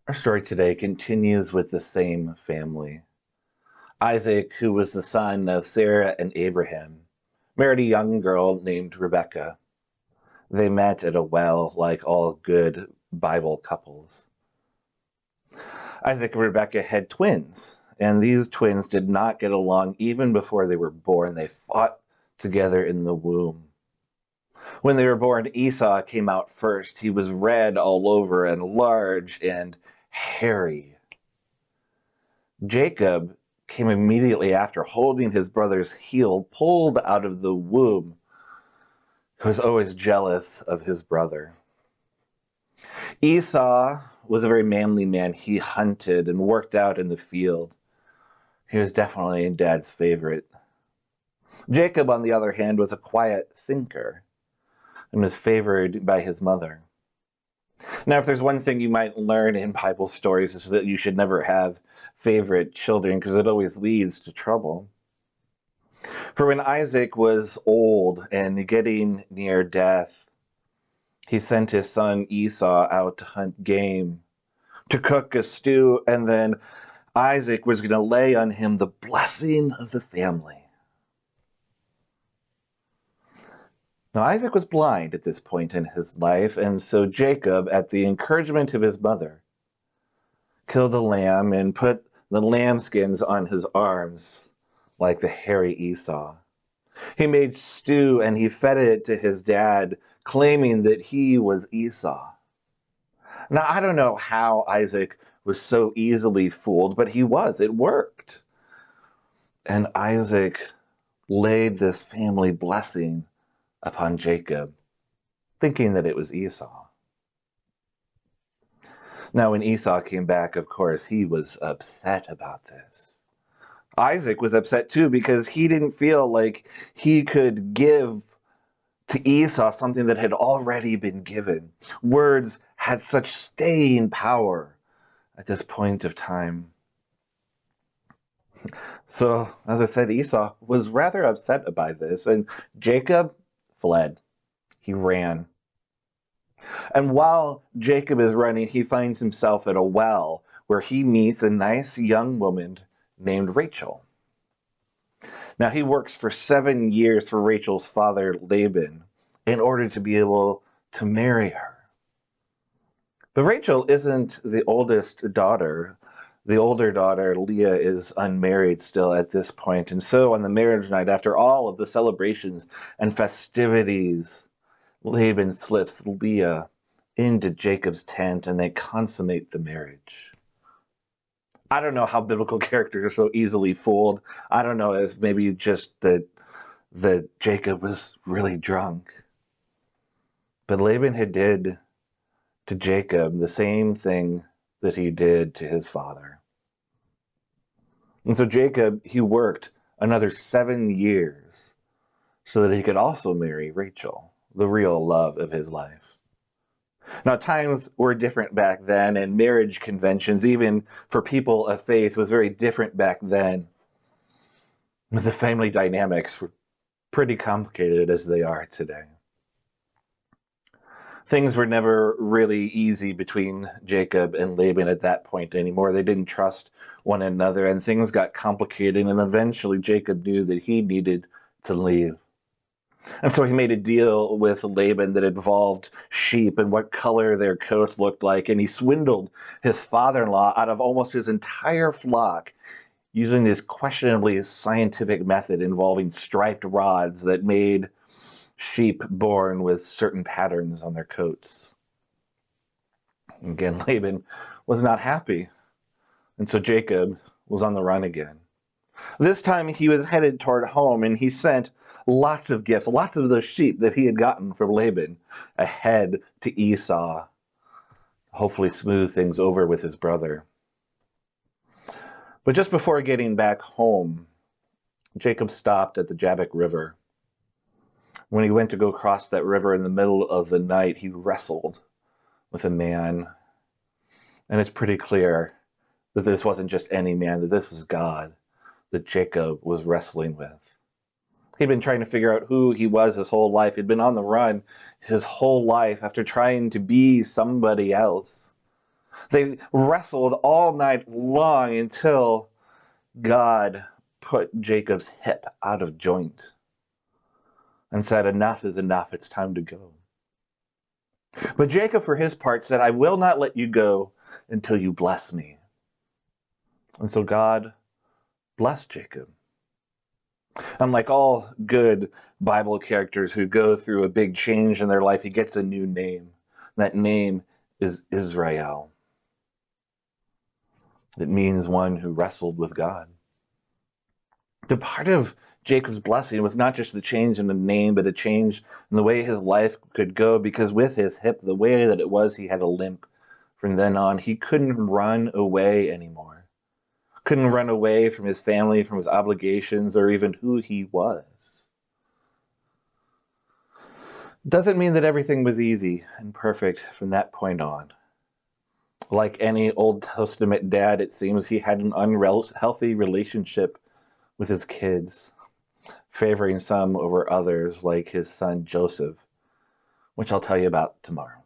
Our story today continues with the same family. Isaac, who was the son of Sarah and Abraham, married a young girl named Rebekah. They met at a well like all good Bible couples. Isaac and Rebekah had twins, and these twins did not get along even before they were born. They fought together in the womb. When they were born, Esau came out first. He was red all over and large and hairy. Jacob came immediately after, holding his brother's heel, pulled out of the womb. He was always jealous of his brother. Esau was a very manly man. He hunted and worked out in the field. He was definitely Dad's favorite. Jacob, on the other hand, was a quiet thinker and was favored by his mother. Now, if there's one thing you might learn in Bible stories, is that you should never have favorite children because it always leads to trouble. For when Isaac was old and getting near death, he sent his son Esau out to hunt game, to cook a stew, and then Isaac was going to lay on him the blessing of the family. Now, Isaac was blind at this point in his life, and so Jacob, at the encouragement of his mother, killed a lamb and put the lambskins on his arms like the hairy Esau. He made stew and he fed it to his dad, claiming that he was Esau. Now, I don't know how Isaac was so easily fooled, but he was. It worked. And Isaac laid this family blessing upon Jacob, thinking that it was Esau. Now, when Esau came back, of course, he was upset about this. Isaac was upset too because he didn't feel like he could give to Esau something that had already been given. Words had such staying power at this point of time. So, as I said, Esau was rather upset by this, and Jacob fled. He ran. And while Jacob is running, he finds himself at a well where he meets a nice young woman named Rachel. Now, he works for 7 years for Rachel's father, Laban, in order to be able to marry her. But Rachel isn't the oldest daughter. The older daughter, Leah, is unmarried still at this point. And so on the marriage night, after all of the celebrations and festivities, Laban slips Leah into Jacob's tent and they consummate the marriage. I don't know how biblical characters are so easily fooled. I don't know if maybe just that Jacob was really drunk. But Laban had did to Jacob the same thing that he did to his father. And so Jacob, he worked another 7 years so that he could also marry Rachel, the real love of his life. Now, times were different back then, and marriage conventions, even for people of faith, was very different back then. The family dynamics were pretty complicated as they are today. Things were never really easy between Jacob and Laban at that point anymore. They didn't trust one another, and things got complicated, and eventually Jacob knew that he needed to leave. And so he made a deal with Laban that involved sheep and what color their coats looked like, and he swindled his father-in-law out of almost his entire flock using this questionably scientific method involving striped rods that made sheep born with certain patterns on their coats. Again, Laban was not happy, and so Jacob was on the run again. This time he was headed toward home, and he sent lots of gifts, lots of those sheep that he had gotten from Laban, ahead to Esau, hopefully smooth things over with his brother. But just before getting back home, Jacob stopped at the Jabbok River. When he went to go cross that river in the middle of the night, he wrestled with a man. And it's pretty clear that this wasn't just any man, that this was God that Jacob was wrestling with. He'd been trying to figure out who he was his whole life. He'd been on the run his whole life after trying to be somebody else. They wrestled all night long until God put Jacob's hip out of joint and said, enough is enough, it's time to go. But Jacob, for his part, said, I will not let you go until you bless me. And so God blessed Jacob. Unlike all good Bible characters who go through a big change in their life, he gets a new name. That name is Israel. It means one who wrestled with God. The part of Jacob's blessing was not just the change in the name, but a change in the way his life could go, because with his hip, the way that it was, he had a limp from then on. He couldn't run away anymore. Couldn't run away from his family, from his obligations, or even who he was. Doesn't mean that everything was easy and perfect from that point on. Like any Old Testament dad, it seems he had an unhealthy relationship with his kids, favoring some over others, like his son Joseph, which I'll tell you about tomorrow.